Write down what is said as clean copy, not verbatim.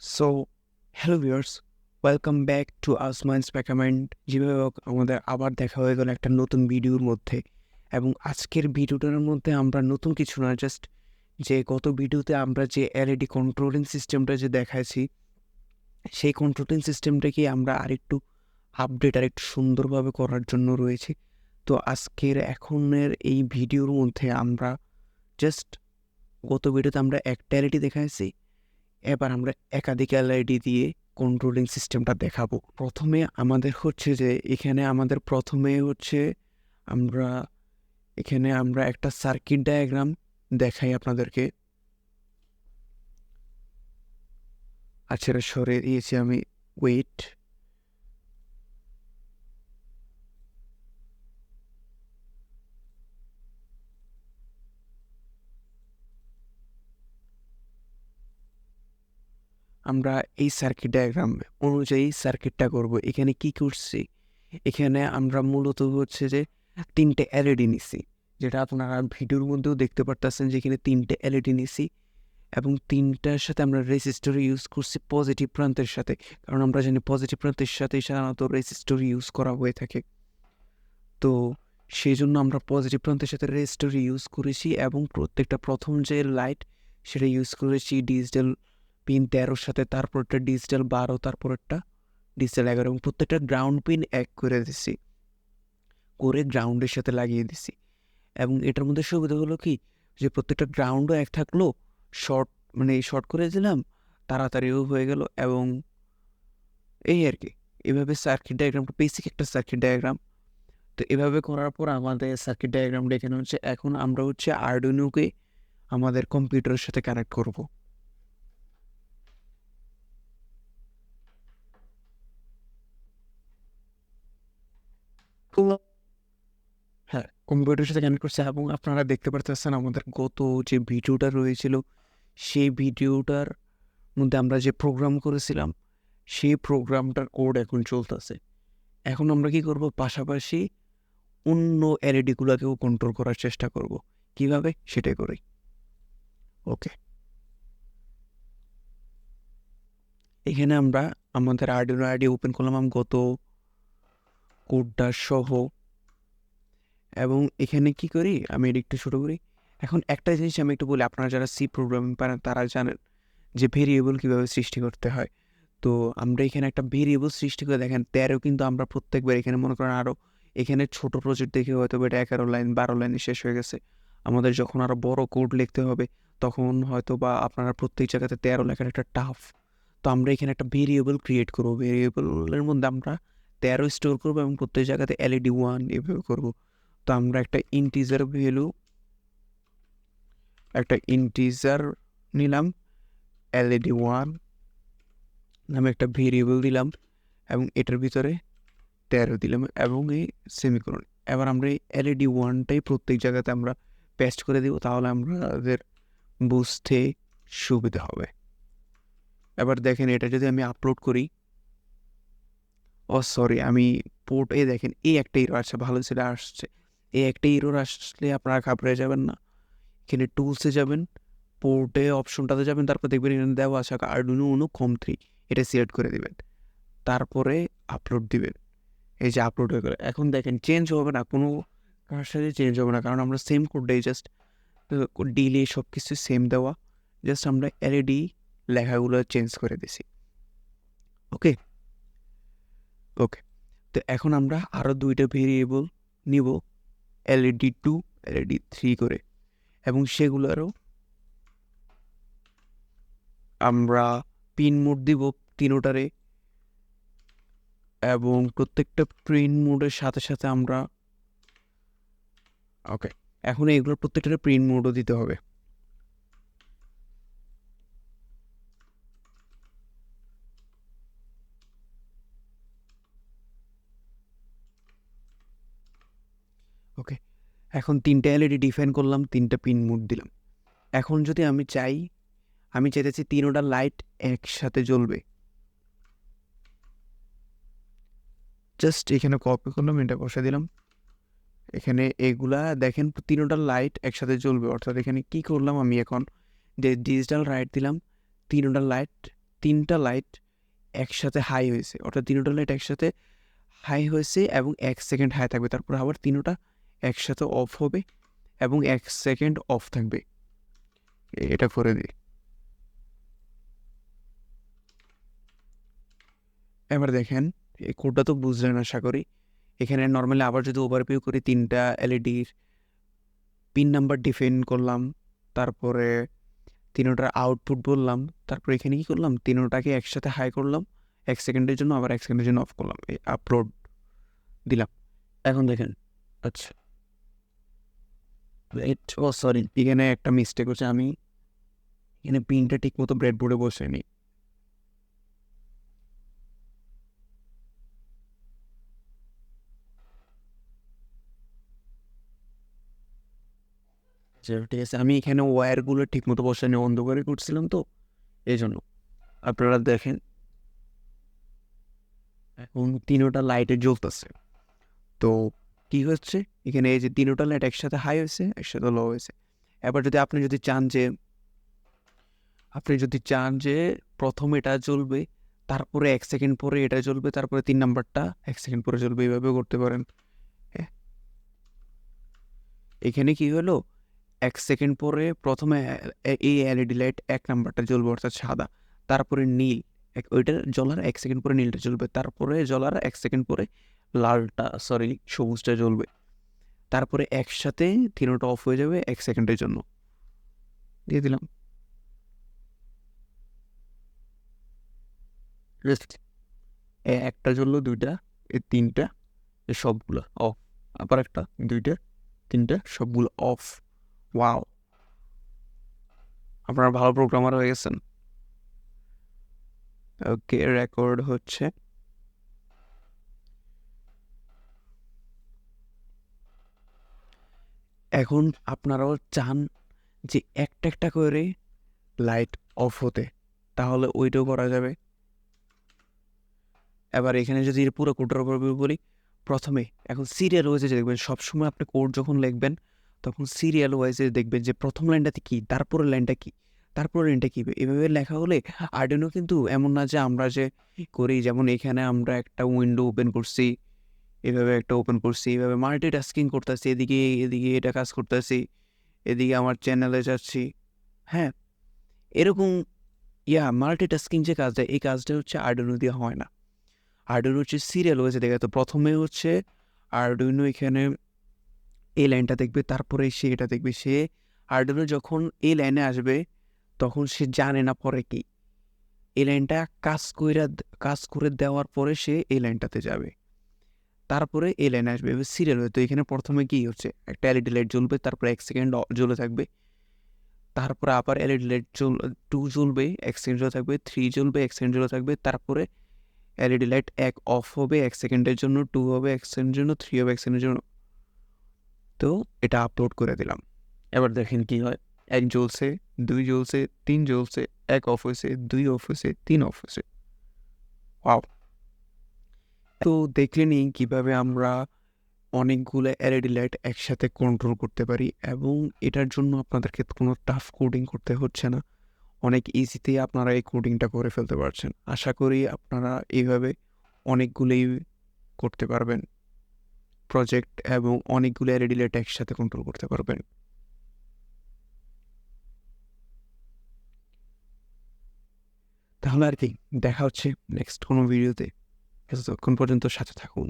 So, hello viewers, welcome back to Asman's Recommend. যেভাবে হোক আমাদের আবার দেখা হয়ে গেল একটা নতুন ভিডিওর মধ্যে, এবং আজকের ভিডিওটার মধ্যে আমরা নতুন কিছু না, জাস্ট যে গত ভিডিওতে আমরা যে এলইডি কন্ট্রোলিং সিস্টেমটা যে দেখাইছি, সেই কন্ট্রোলিং সিস্টেমটাকে আমরা আরেকটু আপডেট আরেকটু সুন্দরভাবে করার জন্য রয়েছে। তো আজকের এখনের এই ভিডিওর মধ্যে আমরা জাস্ট গত ভিডিওতে আমরা একটা এলইডি দেখাইছি, এবার আমরা একাধিক এলইডি দিয়ে কন্ট্রোলিং সিস্টেমটা দেখাবো। প্রথমে আমাদের হচ্ছে যে আমরা এখানে একটা সার্কিট ডায়াগ্রাম দেখাই আপনাদেরকে। আচ্ছা, এটা সরে দিয়েছি আমি, ওয়েট। আমরা এই সার্কিট ডায়াগ্রাম অনুযায়ী সার্কিটটা করব। এখানে কি করছি, এখানে আমরা মূলত হচ্ছে যে 3টে এলইডি নিছি, যেটা আপনারা ভিডিওর মধ্যেও দেখতে পারতেছেন যে এখানে 3টে এলইডি নিছি, এবং 3টার সাথে আমরা রেজিস্টর ইউজ করছি পজিটিভ প্রান্তের সাথে, কারণ আমরা জানি পজিটিভ প্রান্তের সাথে সাধারণত রেজিস্টর ইউজ করা হয়ে থাকে। তো সেই জন্য আমরা পজিটিভ প্রান্তের সাথে রেজিস্টর ইউজ করেছি, এবং প্রত্যেকটা প্রথম যে লাইট সেটা ইউজ করেছি ডিজিটাল পিন 13-র সাথে, তারপরটা ডিজিটাল 12, তারপরটা ডিজিটাল 11, এবং প্রত্যেকটা গ্রাউন্ড পিন এক করে দিছি, করে গ্রাউন্ডের সাথে লাগিয়ে দিছি। এবং এটার মধ্যে সুবিধা হলো কি, যে প্রত্যেকটা গ্রাউন্ডও এক থাকলো, শর্ট করে দিলাম, তাড়াতাড়িও হয়ে গেল, এবং এই আর কি। এভাবে সার্কিট ডায়াগ্রামটা বেসিক একটা সার্কিট ডায়াগ্রাম। তো এভাবে করার পর আমাদের সার্কিট ডায়াগ্রামটা এখানে হচ্ছে, এখন আমরা হচ্ছে আরডুইনোকে আমাদের কম্পিউটারের সাথে কানেক্ট করব। হ্যাঁ, কম্পিউটারের সাথে কানেক্ট করছে, এবং আপনারা দেখতে পারতেছেন আমাদের গত যে ভিডিওটা রয়েছিল, সেই ভিডিওটার মধ্যে আমরা যে প্রোগ্রাম করেছিলাম, সেই প্রোগ্রামটার কোড এখন চলতেছে। এখন আমরা কি করব, পাশাপাশি অন্য এলইডিগুলোকেও কন্ট্রোল করার চেষ্টা করব। কিভাবে সেটাই করি। ওকে, এখানে আমরা আমাদের আরডুইনো আইডি ওপেন করলাম আমি গত কোডটা সহ, এবং এখানে কি করি, আমি এটা একটু ছোটো করি। এখন একটা জিনিস আমি একটু বলি, আপনারা যারা সি প্রোগ্রামিং পারেন তারা জানেন যে ভেরিয়েবল কীভাবে সৃষ্টি করতে হয়। তো আমরা এখানে একটা ভেরিয়েবল সৃষ্টি করে দেখেন 13, কিন্তু আমরা প্রত্যেকবার এখানে মনে করেন আরও এখানে ছোট প্রজেক্ট দেখে হয়তো এটা 11 লাইন 12 লাইনে শেষ হয়ে গেছে। আমাদের যখন আরও বড় কোড লিখতে হবে, তখন হয়তো বা আপনারা প্রত্যেক জায়গাতে 13 লেখার একটা টাফ। তো আমরা এখানে একটা ভেরিয়েবল ক্রিয়েট করবো, ভেরিয়েবলের মধ্যে আমরা 13 স্টোর করবো, এবং প্রত্যেক জায়গাতে এলইডি 1 এভাবে করবো। তো আমরা একটা ইন্টিজার নিলাম, এলইডি 1 নামে একটা ভেরিয়েবল দিলাম, এবং এটার ভিতরে 13 দিলাম, এবং এই সেমিকোলন। এবার আমরা এই এলইডি 1টাই প্রত্যেক জায়গাতে আমরা পেস্ট করে দিব, তাহলে আমাদের বুঝতে সুবিধা হবে। এবার দেখেন, এটা যদি আমি আপলোড করি, সরি, আমি পোর্টে দেখেন এই একটা ইরর আসছে, ভালো ছিল আসছে। এই একটা ইরর আসলে আপনারা ঘাবড়ে যাবেন না, এখানে টুলসে যাবেন, পোর্টে অপশনটাতে যাবেন, তারপর দেখবেন এখানে দেওয়া আছে আরডুইনো উনো COM3, এটা সিলেক্ট করে দিবেন, তারপরে আপলোড দিবেন। এই যে আপলোড হয়ে গেল। এখন দেখেন চেঞ্জ হবে না, কোনো কার সাথে চেঞ্জ হবে না, কারণ আমরা সেম কোডটাই জাস্ট ডিলে সব কিছু সেম দেওয়া, জাস্ট আমরা এলইডি লেখাগুলো চেঞ্জ করে দিছি। ওকে ওকে তো এখন আমরা আরও 2টা ভেরিয়েবল নিব, এলইডি 2, এলইডি 3 করে, এবং সেগুলোরও আমরা পিন মোড দিব 3টারে, এবং প্রত্যেকটা পিন মোডের সাথে সাথে আমরা এখন এগুলোর প্রত্যেকটা প্রিন্ট মোডও দিতে হবে। ওকে, এখন 3টে এলইডি ডিফাইন করলাম, 3টা পিন মোড দিলাম। এখন যদি আমি চাইতেছি 3টা লাইট একসাথে জ্বলবে, জাস্ট এখানে কপি করলাম, এটা বসে দিলাম। এখানে এগুলা দেখেন 3টা লাইট একসাথে জ্বলবে, অর্থাৎ এখানে কি করলাম আমি, এখন যে ডিজিটাল লাইট দিলাম, 3টা লাইট 3টা লাইট একসাথে হাই হয়েছে, অর্থাৎ 3টা লাইট একসাথে হাই হয়েছে এবং 1 সেকেন্ড হাই থাকবে, তারপর আবার 3টা একসাথে অফ হবে এবং 1 সেকেন্ড অফ থাকবে। এটা করে দিই। এবার দেখেন এই কোডটা তো বুঝলেন আশা করি। এখানে নর্মালি আবার যদি ওভারভিউ করি, 3টা এলইডির পিন নাম্বার ডিফাইন করলাম, তারপরে 3টার আউটপুট বললাম, তারপরে এখানে কি করলাম, 3টাকে একসাথে হাই করলাম 1 সেকেন্ডের জন্য, আবার 1 সেকেন্ডের জন্য অফ করলাম, এই আপলোড দিলাম। এখন দেখেন, আচ্ছা সরি, এখানে একটা মিস্টেক হচ্ছে, আমি এখানে পিনটা ঠিক মতো ব্রেডবোর্ডে বসাইনি। ঠিক আছে, আমি এখানে ওয়্যারগুলো ঠিক মতো বসাইনি, অন্ধকারে করছিলাম তো এই জন্য। আপনারা দেখেন এখন 3টা লাইটে জ্বলতেছে। তো কি হচ্ছে, এখানে এই যে 3টা লাইট একসাথে হাই হয়েছে, একসাথে লো হয়েছে। এবার যদি আপনি যদি চান যে প্রথম এটা জ্বলবে, তারপরে 1 সেকেন্ড পরে এটা জ্বলবে, তারপরে 3 নাম্বারটা 1 সেকেন্ড পরে জ্বলবে, এইভাবেও করতে পারেন। হ্যাঁ, এখানে কি হলো, 1 সেকেন্ড পরে প্রথমে এই এলইডি লাইট 1 নাম্বারটা জ্বলবে, অর্থাৎ সাদা, তারপরে নীল, ওইটা জ্বলার 1 সেকেন্ড পরে নীলটা জ্বলবে, তারপরে জ্বলার 1 সেকেন্ড পরে সবুজটা জ্বলবে, তারপরে একসাথে 3টা অফ হয়ে যাবে 1 সেকেন্ডের জন্য। দিয়ে দিলাম। একটা জ্বললো, 2টা, 3টা, সবগুলো অফ, আবার একটা, 2টা, 3টা, সবগুলো অফ। ওয়াও, আপনারা ভালো প্রোগ্রামার হয়ে গেছেন। ওকে, রেকর্ড হচ্ছে। এখন আপনারাও চান যে একটা একটা করে লাইট অফ হতে, তাহলে ওইটাও করা যাবে। এবার এখানে যদি পুরো কোডটার উপর বলি, প্রথমে এখন সিরিয়াল ওয়াইজে দেখবেন, সবসময় আপনি কোড যখন লিখবেন তখন সিরিয়াল ওয়াইজে দেখবেন যে প্রথম লাইনটাতে কী, তারপরে লাইনটা কী, তারপরে লাইনটা কী, এভাবে লেখা হলে আর্ডুইনো কিন্তু এমন না যে আমরা যে করি, যেমন এখানে আমরা একটা উইন্ডো ওপেন করছি, এভাবে একটা ওপেন করছি, এভাবে মাল্টিটাস্কিং করতেছি, এদিকে এদিকে এটা কাজ করতেছি, এদিকে আমার চ্যানেলে যাচ্ছি। হ্যাঁ, এরকম মাল্টিটাস্কিং যে কাজটা, এই কাজটা হচ্ছে আর্ডুইনো দিয়ে হয় না। আর্ডুইনো হচ্ছে সিরিয়াল ওয়াইজে দেখে। তো প্রথমে হচ্ছে আর্ডুইনো এখানে এই লাইনটা দেখবে, তারপরে সে এটা দেখবে। সে আর্ডুইনো যখন এই লাইনে আসবে তখন সে জানে না পরে কি, এই লাইনটা কাজ করে দেওয়ার পরে সে এই লাইনটাতে যাবে, তারপরে এই লাইনে আসবে, এবার সিরিয়াল হয়ে। তো এখানে প্রথমে কি হচ্ছে, একটা এলইডি লাইট জ্বলবে, তারপরে 1 সেকেন্ড জ্বলে থাকবে, তারপরে আবার এলইডি লাইট 2 জ্বলবে, 1 সেকেন্ড জ্বলে থাকবে, 3 জ্বলবে, 1 সেকেন্ড জ্বলে থাকবে, তারপরে এলইডি লাইট 1 অফ হবে 1 সেকেন্ডের জন্য, 2 হবে 1 সেকেন্ডের জন্য, 3 হবে 1 সেকেন্ডের জন্য। তো এটা আপলোড করে দিলাম। এবার দেখেন কি হয়, 1 জ্বলছে, 2 জ্বলছে, 3 জ্বলছে, 1 অফ হয়েছে, 2 অফ হয়েছে, 3 অফ হয়েছে। ওয়াও! তো দেখলেনই কীভাবে আমরা অনেকগুলো এলইডি লাইট একসাথে কন্ট্রোল করতে পারি, এবং এটার জন্য আপনাদেরকে কোনো টাফ কোডিং করতে হচ্ছে না। অনেক ইজিতেই আপনারা এই কোডিংটা করে ফেলতে পারছেন। আশা করি আপনারা এইভাবে অনেকগুলোই করতে পারবেন প্রজেক্ট, এবং অনেকগুলো এলইডি লাইট একসাথে কন্ট্রোল করতে পারবেন। তাহলে আর কি, দেখা হচ্ছে নেক্সট কোনো ভিডিওতে। ততক্ষণ পর্যন্ত সাথে থাকুন।